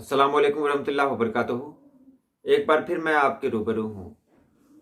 अस्सलाम वालेकुम रहमतुल्लाहि व बरकातुहू। एक बार फिर मैं आपके रूबरू हूँ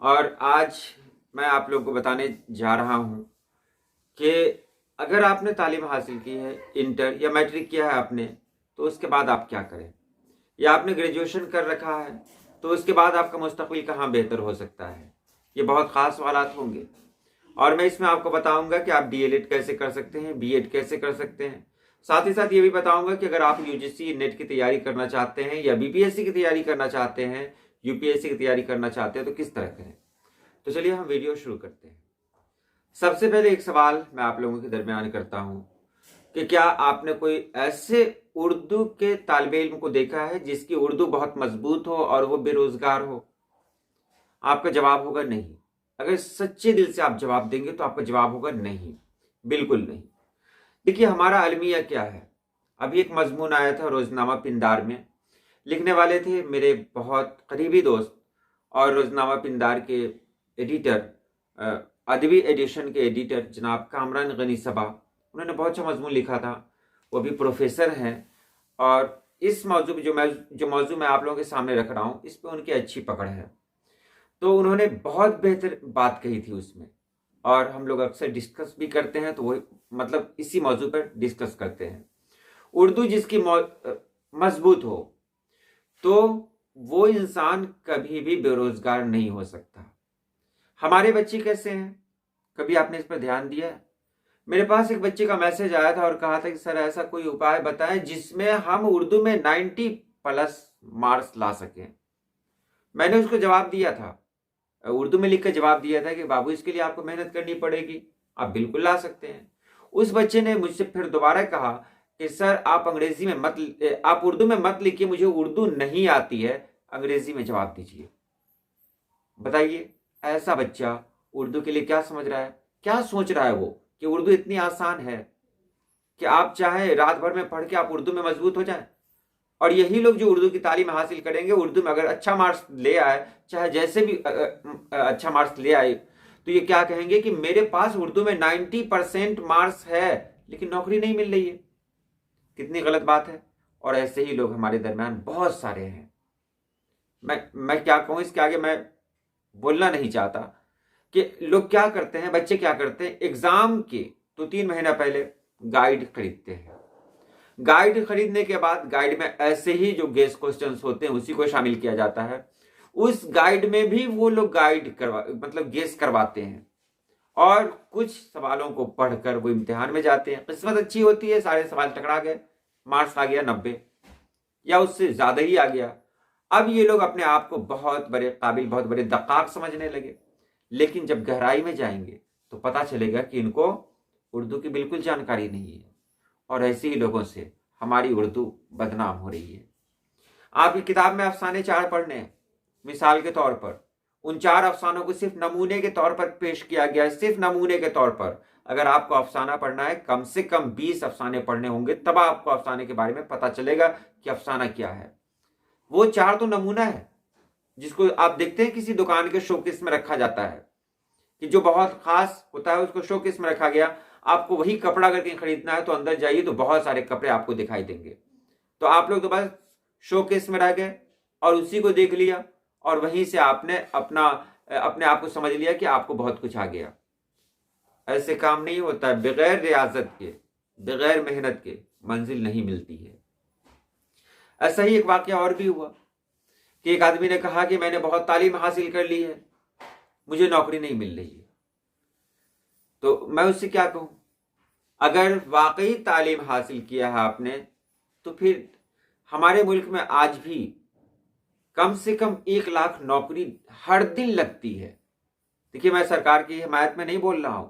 और आज मैं आप लोगों को बताने जा रहा हूँ कि अगर आपने तालीम हासिल की है, इंटर या मैट्रिक किया है आपने, तो उसके बाद आप क्या करें, या आपने ग्रेजुएशन कर रखा है तो उसके बाद आपका मुस्तकबिल कहाँ बेहतर हो सकता है। ये बहुत ख़ास सवालात होंगे और मैं इसमें आपको बताऊंगा कि आप डीएलएड कैसे कर सकते हैं, बीएड कैसे कर सकते हैं। साथ ही साथ ये भी बताऊंगा कि अगर आप यूजीसी नेट की तैयारी करना चाहते हैं या बीपीएससी की तैयारी करना चाहते हैं, यूपीएससी की तैयारी करना चाहते हैं, तो किस तरह करें। तो चलिए हम वीडियो शुरू करते हैं। सबसे पहले एक सवाल मैं आप लोगों के दरमियान करता हूं कि क्या आपने कोई ऐसे उर्दू के तालिबे इल्म को देखा है जिसकी उर्दू बहुत मजबूत हो और वो बेरोजगार हो। आपका जवाब होगा नहीं। अगर सच्चे दिल से आप जवाब देंगे तो आपका जवाब होगा नहीं, बिल्कुल नहीं। देखिए हमारा अलमिया क्या है। अभी एक मजमून आया था रोजनामा पिंदार में, लिखने वाले थे मेरे बहुत करीबी दोस्त और रोजनामा पिंदार के एडिटर, अदबी एडिशन के एडिटर जनाब कामरान गनी सबा। उन्होंने बहुत अच्छा मजमून लिखा था। वो भी प्रोफेसर हैं और इस मौजू जो मौजू मैं आप लोगों के सामने रख रहा हूँ, इस पर उनकी अच्छी पकड़ है। तो उन्होंने बहुत बेहतर बात कही थी उसमें, और हम लोग अक्सर डिस्कस भी करते हैं, तो वो मतलब इसी मौजू पर डिस्कस करते हैं। उर्दू जिसकी मजबूत हो तो वो इंसान कभी भी बेरोजगार नहीं हो सकता। हमारे बच्चे कैसे हैं, कभी आपने इस पर ध्यान दिया है? मेरे पास एक बच्चे का मैसेज आया था और कहा था कि सर ऐसा कोई उपाय बताएं जिसमें हम उर्दू में 90+ मार्क्स ला सकें। मैंने उसको जवाब दिया था, उर्दू में लिख कर जवाब दिया था कि बाबू इसके लिए आपको मेहनत करनी पड़ेगी, आप बिल्कुल ला सकते हैं। उस बच्चे ने मुझसे फिर दोबारा कहा कि सर आप अंग्रेजी में मत, आप उर्दू में मत लिखिए, मुझे उर्दू नहीं आती है, अंग्रेजी में जवाब दीजिए। बताइए ऐसा बच्चा उर्दू के लिए क्या समझ रहा है, क्या सोच रहा है वो कि उर्दू इतनी आसान है कि आप चाहे रात भर में पढ़ के आप उर्दू में मजबूत हो जाए। और यही लोग जो उर्दू की तालीम हासिल करेंगे, उर्दू में अगर अच्छा मार्क्स ले आए, चाहे जैसे भी अच्छा मार्क्स ले आए, तो ये क्या कहेंगे कि मेरे पास उर्दू में 90% मार्क्स है लेकिन नौकरी नहीं मिल रही है। कितनी गलत बात है। और ऐसे ही लोग हमारे दरमियान बहुत सारे हैं। मैं क्या कहूं, इसके आगे मैं बोलना नहीं चाहता कि लोग क्या करते हैं, बच्चे क्या करते हैं, एग्जाम के 2-3 महीना पहले गाइड खरीदते हैं। गाइड खरीदने के बाद गाइड में ऐसे ही जो गेस क्वेश्चंस होते हैं उसी को शामिल किया जाता है। उस गाइड में भी वो लोग मतलब गेस करवाते हैं और कुछ सवालों को पढ़कर वो इम्तिहान में जाते हैं। किस्मत अच्छी होती है, सारे सवाल टकरा गए, मार्क्स आ गया 90 या उससे ज्यादा ही आ गया। अब ये लोग अपने आप को बहुत बड़े काबिल, बहुत बड़े दक्काक समझने लगे। लेकिन जब गहराई में जाएंगे तो पता चलेगा कि इनको उर्दू की बिल्कुल जानकारी नहीं है और ऐसे ही लोगों से हमारी उर्दू बदनाम हो रही है। आपकी किताब में अफसाने 4 पढ़ने हैं। मिसाल के तौर पर उन 4 अफसानों को सिर्फ नमूने के तौर पर पेश किया गया है, सिर्फ नमूने के तौर पर। अगर आपको अफसाना पढ़ना है, कम से कम 20 अफसाने पढ़ने होंगे, तब आपको अफसाने के बारे में पता चलेगा कि अफसाना क्या है। वो 4 तो नमूना है जिसको आप देखते हैं किसी दुकान के शोकेस में रखा जाता है, कि जो बहुत खास होता है उसको शोकेस में रखा गया। आपको वही कपड़ा अगर कहीं खरीदना है तो अंदर जाइए तो बहुत सारे कपड़े आपको दिखाई देंगे। तो आप लोग तो बस शोकेस में रह गए और उसी को देख लिया और वहीं से आपने अपने आप को समझ लिया कि आपको बहुत कुछ आ गया। ऐसे काम नहीं होता है। बगैर रियाजत के, बगैर मेहनत के मंजिल नहीं मिलती है। ऐसा ही एक वाकया और भी हुआ कि एक आदमी ने कहा कि मैंने बहुत तालीम हासिल कर ली है, मुझे नौकरी नहीं मिल रही है। तो मैं उससे क्या कहूं, अगर वाकई तालीम हासिल किया है आपने, तो फिर हमारे मुल्क में आज भी कम से कम 1 लाख नौकरी हर दिन लगती है। देखिए मैं सरकार की हिमायत में नहीं बोल रहा हूं,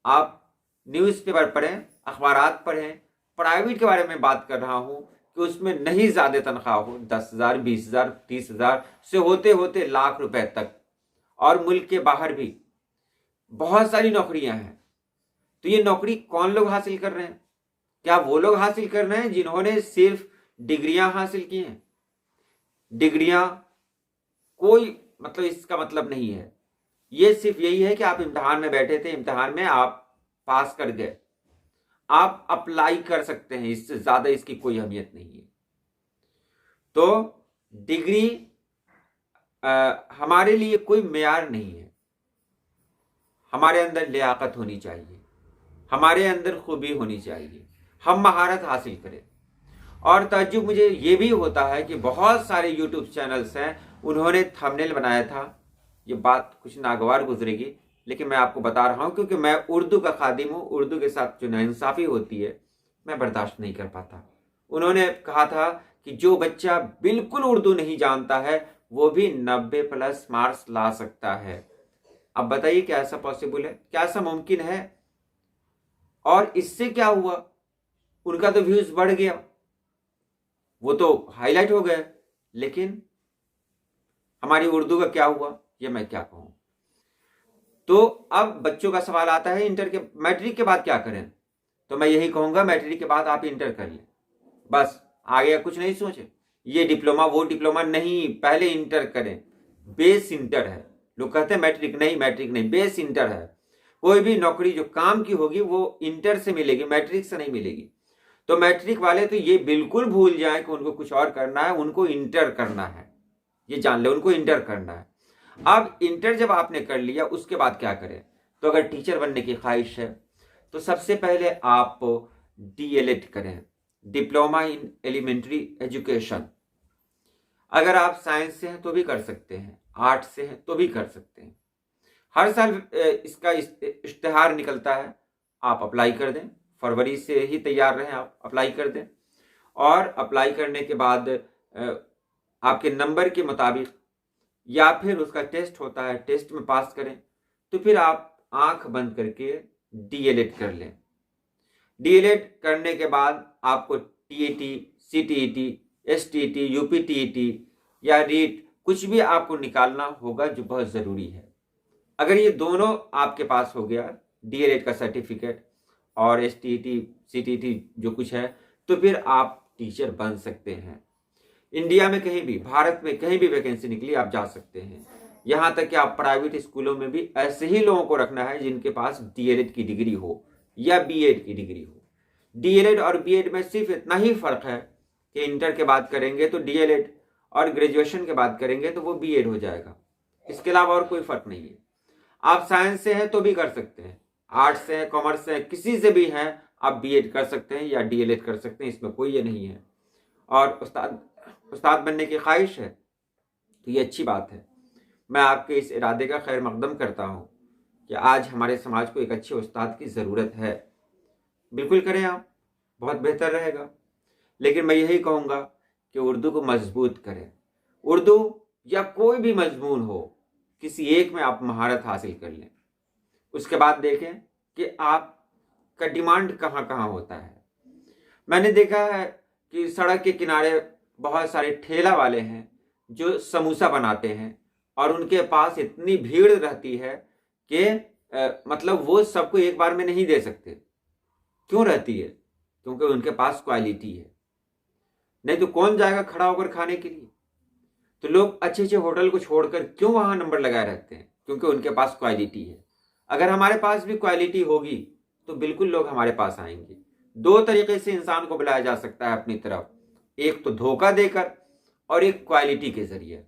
आप न्यूज़पेपर पढ़ें, अखबारात पढ़ें, प्राइवेट के बारे में बात कर रहा हूं कि उसमें नहीं ज्यादा तनख्वाह हो, 10,000, 20,000, 30,000 से होते होते लाख रुपए तक। और मुल्क के बाहर भी बहुत सारी नौकरियां हैं। तो ये नौकरी कौन लोग हासिल कर रहे हैं? क्या वो लोग हासिल कर रहे हैं जिन्होंने सिर्फ डिग्रियां हासिल की हैं? डिग्रियां कोई मतलब इसका मतलब नहीं है। ये सिर्फ यही है कि आप इम्तिहान में बैठे थे, इम्तिहान में आप पास कर गए, आप अप्लाई कर सकते हैं, इससे ज्यादा इसकी कोई अहमियत नहीं है। तो डिग्री हमारे लिए कोई मेयार नहीं है। हमारे अंदर लियाकत होनी चाहिए, हमारे अंदर खूबी होनी चाहिए, हम महारत हासिल करें। और ताज्जुब मुझे ये भी होता है कि बहुत सारे यूट्यूब चैनल्स हैं, उन्होंने थंबनेल बनाया था, ये बात कुछ नागवार गुजरेगी लेकिन मैं आपको बता रहा हूँ क्योंकि मैं उर्दू का खादिम हूँ, उर्दू के साथ जो नाइंसाफ़ी होती है मैं बर्दाश्त नहीं कर पाता। उन्होंने कहा था कि जो बच्चा बिल्कुल उर्दू नहीं जानता है वो भी 90+ मार्क्स ला सकता है। अब बताइए क्या ऐसा पॉसिबल है, क्या ऐसा मुमकिन है? और इससे क्या हुआ, उनका तो व्यूज बढ़ गया, वो तो हाईलाइट हो गए, लेकिन हमारी उर्दू का क्या हुआ ये मैं क्या कहूं। तो अब बच्चों का सवाल आता है इंटर के मैट्रिक के बाद क्या करें, तो मैं यही कहूंगा मैट्रिक के बाद आप इंटर कर लें, बस आगे कुछ नहीं सोचे। ये डिप्लोमा वो डिप्लोमा नहीं, पहले इंटर करें, बेस इंटर है। लोग कहते हैं मैट्रिक नहीं, मैट्रिक नहीं, बेस इंटर है। कोई भी नौकरी जो काम की होगी वो इंटर से मिलेगी, मैट्रिक से नहीं मिलेगी। तो मैट्रिक वाले तो ये बिल्कुल भूल जाए कि उनको कुछ और करना है, उनको इंटर करना है, ये जान ले, उनको इंटर करना है। अब इंटर जब आपने कर लिया उसके बाद क्या करें, तो अगर टीचर बनने की ख्वाहिश है तो सबसे पहले आप डीएलएड करें, डिप्लोमा इन एलिमेंट्री एजुकेशन। अगर आप साइंस से हैं तो भी कर सकते हैं, आर्ट्स से हैं तो भी कर सकते हैं। हर साल इसका इश्तिहार निकलता है, आप अप्लाई कर दें, फरवरी से ही तैयार रहें, आप अप्लाई कर दें। और अप्लाई करने के बाद आपके नंबर के मुताबिक या फिर उसका टेस्ट होता है, टेस्ट में पास करें तो फिर आप आंख बंद करके डीएलएड कर लें। डीएलएड करने के बाद आपको टीईटी, सीटीईटी, एसटीईटी, यूपीटीईटी या रीट कुछ भी आपको निकालना होगा जो बहुत ज़रूरी है। अगर ये दोनों आपके पास हो गया, डीएलएड का सर्टिफिकेट और एसटीईटी, सीटीईटी जो कुछ है, तो फिर आप टीचर बन सकते हैं। इंडिया में कहीं भी, भारत में कहीं भी वैकेंसी निकली आप जा सकते हैं। यहाँ तक कि आप प्राइवेट स्कूलों में भी ऐसे ही लोगों को रखना है जिनके पास डीएलएड की डिग्री हो या बीएड की डिग्री हो। डीएलएड और बीएड में सिर्फ इतना ही फर्क है कि इंटर के बाद करेंगे तो डीएलएड और ग्रेजुएशन के बाद करेंगे तो वो बीएड हो जाएगा। इसके अलावा और कोई फर्क नहीं है। आप साइंस से हैं तो भी कर सकते हैं, आर्ट्स से हैं, कॉमर्स से हैं, किसी से भी हैं, आप बीएड कर सकते हैं या डीएलएड कर सकते हैं, इसमें कोई ये नहीं है। और उस्ताद बनने की ख्वाहिश है तो ये अच्छी बात है। मैं आपके इस इरादे का खैर मकदम करता हूँ कि आज हमारे समाज को एक अच्छे उस्ताद की ज़रूरत है। बिल्कुल करें आप, बहुत बेहतर रहेगा। लेकिन मैं यही कहूँगा कि उर्दू को मजबूत करें। उर्दू या कोई भी मजमून हो, किसी एक में आप महारत हासिल कर लें, उसके बाद देखें कि आपका डिमांड कहाँ कहाँ होता है। मैंने देखा है कि सड़क के किनारे बहुत सारे ठेला वाले हैं जो समोसा बनाते हैं और उनके पास इतनी भीड़ रहती है कि मतलब वो सबको एक बार में नहीं दे सकते। क्यों रहती है? क्योंकि उनके पास क्वालिटी है, नहीं तो कौन जाएगा खड़ा होकर खाने के लिए। तो लोग अच्छे अच्छे होटल को छोड़कर क्यों वहां नंबर लगाए रहते हैं? क्योंकि उनके पास क्वालिटी है। अगर हमारे पास भी क्वालिटी होगी तो बिल्कुल लोग हमारे पास आएंगे। दो तरीके से इंसान को बुलाया जा सकता है अपनी तरफ, एक तो धोखा देकर और एक क्वालिटी के जरिए।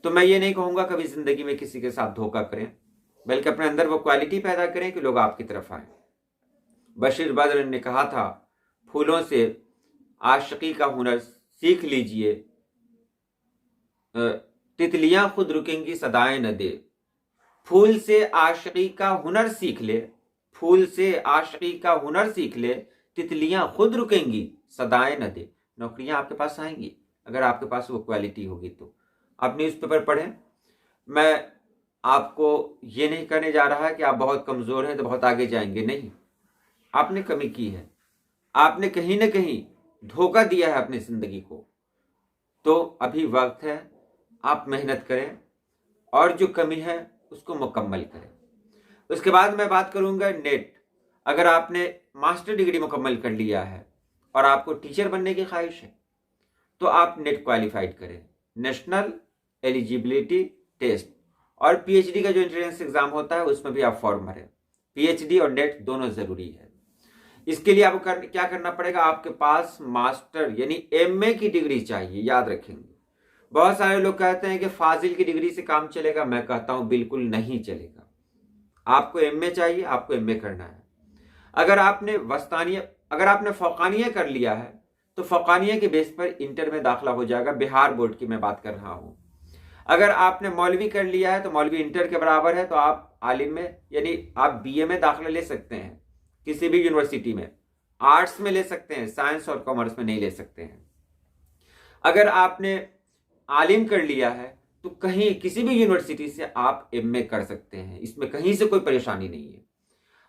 तो मैं ये नहीं कहूंगा कभी जिंदगी में किसी के साथ धोखा करें, बल्कि अपने अंदर वो क्वालिटी पैदा करें कि लोग आपकी तरफ आए। बशीर बद्र ने कहा था, फूलों से आशिकी का हुनर सीख लीजिए, तितलियां खुद रुकेंगी सदाएं न दे। फूल से आशिकी का हुनर सीख ले, फूल से आशिकी का हुनर सीख ले, तितलियां खुद रुकेंगी सदाएं न दे। नौकरियां आपके पास आएंगी अगर आपके पास वो क्वालिटी होगी। तो आप न्यूज़पेपर पढ़ें। मैं आपको ये नहीं कहने जा रहा कि आप बहुत कमज़ोर हैं तो बहुत आगे जाएंगे, नहीं। आपने कमी की है, आपने कहीं ना कहीं धोखा दिया है अपनी ज़िंदगी को, तो अभी वक्त है, आप मेहनत करें और जो कमी है उसको मुकम्मल करें। उसके बाद मैं बात करूंगा नेट। अगर आपने मास्टर डिग्री मुकम्मल कर लिया है और आपको टीचर बनने की ख्वाहिश है तो आप नेट क्वालिफाइड करें, नेशनल एलिजिबिलिटी टेस्ट। और पीएचडी का जो एंट्रेंस एग्जाम होता है उसमें भी आप फॉर्म भरें। पीएचडी और नेट दोनों ज़रूरी है। इसके लिए आपको क्या करना पड़ेगा, आपके पास मास्टर यानी एमए की डिग्री चाहिए, याद रखेंगे। बहुत सारे लोग कहते हैं कि फाजिल की डिग्री से काम चलेगा, मैं कहता हूं बिल्कुल नहीं चलेगा। आपको एमए चाहिए, आपको एमए करना है। अगर आपने फौकानिया कर लिया है तो फौकानिया के बेस पर इंटर में दाखिला हो जाएगा, बिहार बोर्ड की मैं बात कर रहा हूं। अगर आपने मौलवी कर लिया है तो मौलवी इंटर के बराबर है, तो आप आलिम में यानी आप बीए में दाखिला ले सकते हैं किसी भी यूनिवर्सिटी में। आर्ट्स में ले सकते हैं, साइंस और कॉमर्स में नहीं ले सकते हैं। अगर आपने आलिम कर लिया है तो कहीं किसी भी यूनिवर्सिटी से आप एमए कर सकते हैं, इसमें कहीं से कोई परेशानी नहीं है।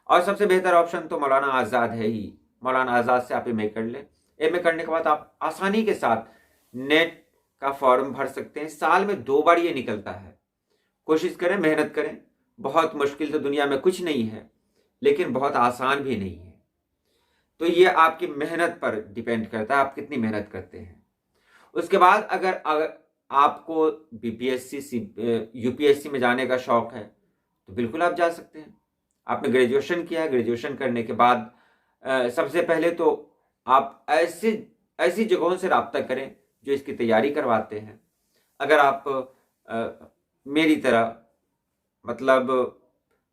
और सबसे बेहतर ऑप्शन तो मौलाना आज़ाद है ही, मौलाना आज़ाद से आप एमए कर लें। एमए करने के बाद आप आसानी के साथ नेट का फॉर्म भर सकते हैं, साल में 2 बार ये निकलता है। कोशिश करें, मेहनत करें। बहुत मुश्किल तो दुनिया में कुछ नहीं है, लेकिन बहुत आसान भी नहीं है। तो ये आपकी मेहनत पर डिपेंड करता है, आप कितनी मेहनत करते हैं। उसके बाद अगर आपको बीपीएससी यूपीएससी में जाने का शौक है तो बिल्कुल आप जा सकते हैं। आपने ग्रेजुएशन किया है, ग्रेजुएशन करने के बाद सबसे पहले तो आप ऐसी जगहों से रब्ता करें जो इसकी तैयारी करवाते हैं। अगर आप मेरी तरह मतलब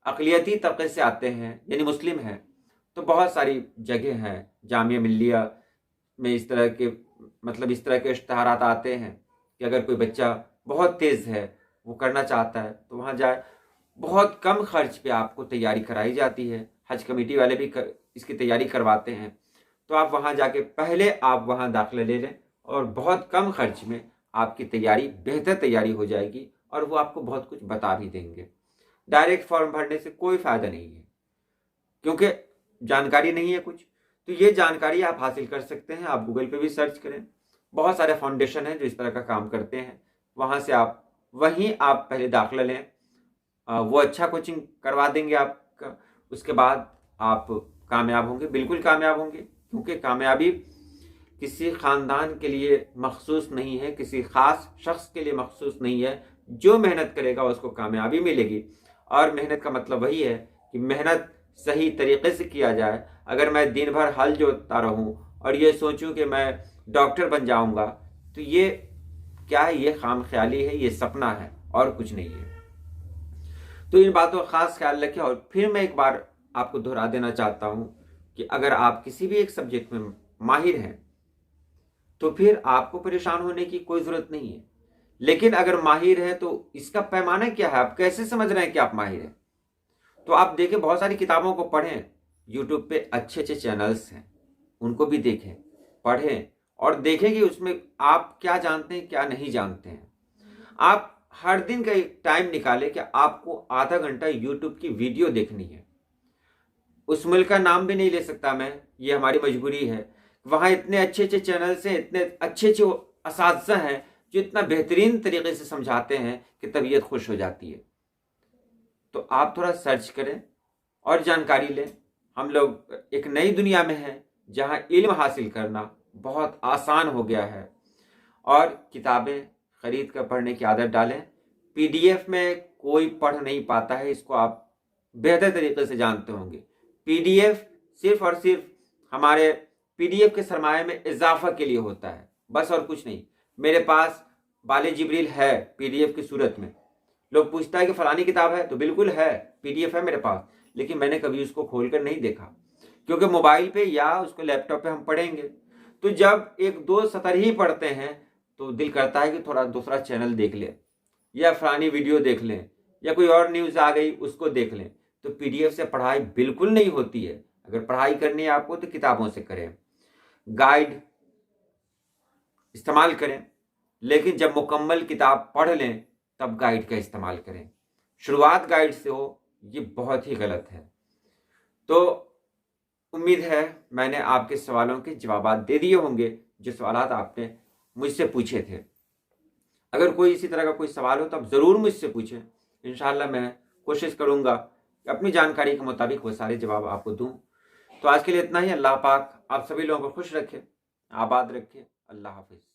अक़लियती तबके से आते हैं यानी मुस्लिम हैं, तो बहुत सारी जगह हैं, जामिया मिल्लिया में इस तरह के इश्तिहारात आते हैं कि अगर कोई बच्चा बहुत तेज़ है, वो करना चाहता है तो वहाँ जाए। बहुत कम खर्च पे आपको तैयारी कराई जाती है, हज कमेटी वाले भी इसकी तैयारी करवाते हैं। तो आप वहाँ जाके पहले आप वहाँ दाखिला ले लें और बहुत कम खर्च में आपकी तैयारी, बेहतर तैयारी हो जाएगी और वो आपको बहुत कुछ बता भी देंगे। डायरेक्ट फॉर्म भरने से कोई फ़ायदा नहीं है क्योंकि जानकारी नहीं है कुछ। तो ये जानकारी आप हासिल कर सकते हैं, आप गूगल पे भी सर्च करें, बहुत सारे फाउंडेशन हैं जो इस तरह का काम करते हैं। वहाँ से वहीं आप पहले दाखिला लें, वो अच्छा कोचिंग करवा देंगे आपका। उसके बाद आप कामयाब होंगे, बिल्कुल कामयाब होंगे, क्योंकि कामयाबी किसी ख़ानदान के लिए मखसूस नहीं है, किसी ख़ास शख्स के लिए मखसूस नहीं है। जो मेहनत करेगा उसको कामयाबी मिलेगी। और मेहनत का मतलब वही है कि मेहनत सही तरीके से किया जाए। अगर मैं दिन भर हल जोतता रहूं और ये सोचूं कि मैं डॉक्टर बन जाऊंगा, तो ये क्या है, ये खाम ख्याली है, ये सपना है और कुछ नहीं है। तो इन बातों का खास ख्याल रखें। और फिर मैं एक बार आपको दोहरा देना चाहता हूं कि अगर आप किसी भी एक सब्जेक्ट में माहिर हैं तो फिर आपको परेशान होने की कोई ज़रूरत नहीं है। लेकिन अगर माहिर है तो इसका पैमाना क्या है, आप कैसे समझ रहे हैं कि आप माहिर हैं? तो आप देखें, बहुत सारी किताबों को पढ़ें, यूट्यूब पे अच्छे अच्छे चैनल्स हैं, उनको भी देखें, पढ़ें और देखें कि उसमें आप क्या जानते हैं, क्या नहीं जानते हैं। आप हर दिन का एक टाइम निकालें कि आपको आधा घंटा यूट्यूब की वीडियो देखनी है। उस मुल्क का नाम भी नहीं ले सकता मैं, ये हमारी मजबूरी है। वहाँ इतने अच्छे अच्छे चैनल्स हैं, इतने अच्छे अच्छे असातिज़ा हैं जो इतना बेहतरीन तरीके से समझाते हैं कि तबीयत खुश हो जाती है। तो आप थोड़ा सर्च करें और जानकारी लें। हम लोग एक नई दुनिया में हैं जहाँ इल्म हासिल करना बहुत आसान हो गया है। और किताबें ख़रीद कर पढ़ने की आदत डालें। पीडीएफ में कोई पढ़ नहीं पाता है, इसको आप बेहतर तरीके से जानते होंगे। पीडीएफ सिर्फ और सिर्फ हमारे पीडीएफ के सरमाए में इजाफा के लिए होता है, बस और कुछ नहीं। मेरे पास बाले जिब्रील है पीडीएफ की सूरत में। लोग पूछता है कि फलानी किताब है, तो बिल्कुल है, पीडीएफ है मेरे पास, लेकिन मैंने कभी उसको खोलकर नहीं देखा, क्योंकि मोबाइल पे या उसको लैपटॉप पे हम पढ़ेंगे तो जब 1-2 सतर ही पढ़ते हैं तो दिल करता है कि थोड़ा दूसरा चैनल देख लें या फलानी वीडियो देख लें या कोई और न्यूज़ आ गई उसको देख लें। तो पीडीएफ से पढ़ाई बिल्कुल नहीं होती है। अगर पढ़ाई करनी है आपको तो किताबों से करें, गाइड इस्तेमाल करें, लेकिन जब मुकम्मल किताब पढ़ लें तब गाइड का इस्तेमाल करें। शुरुआत गाइड से हो, ये बहुत ही गलत है। तो उम्मीद है मैंने आपके सवालों के जवाब दे दिए होंगे जो सवालात आपने मुझसे पूछे थे। अगर कोई इसी तरह का कोई सवाल हो तो आप ज़रूर मुझसे पूछें। इंशाअल्लाह मैं कोशिश करूँगा कि अपनी जानकारी के मुताबिक वो सारे जवाब आपको दूँ। तो आज के लिए इतना ही। अल्लाह पाक आप सभी लोगों को खुश रखे, आबाद रखे। अल्लाह हाफिज़।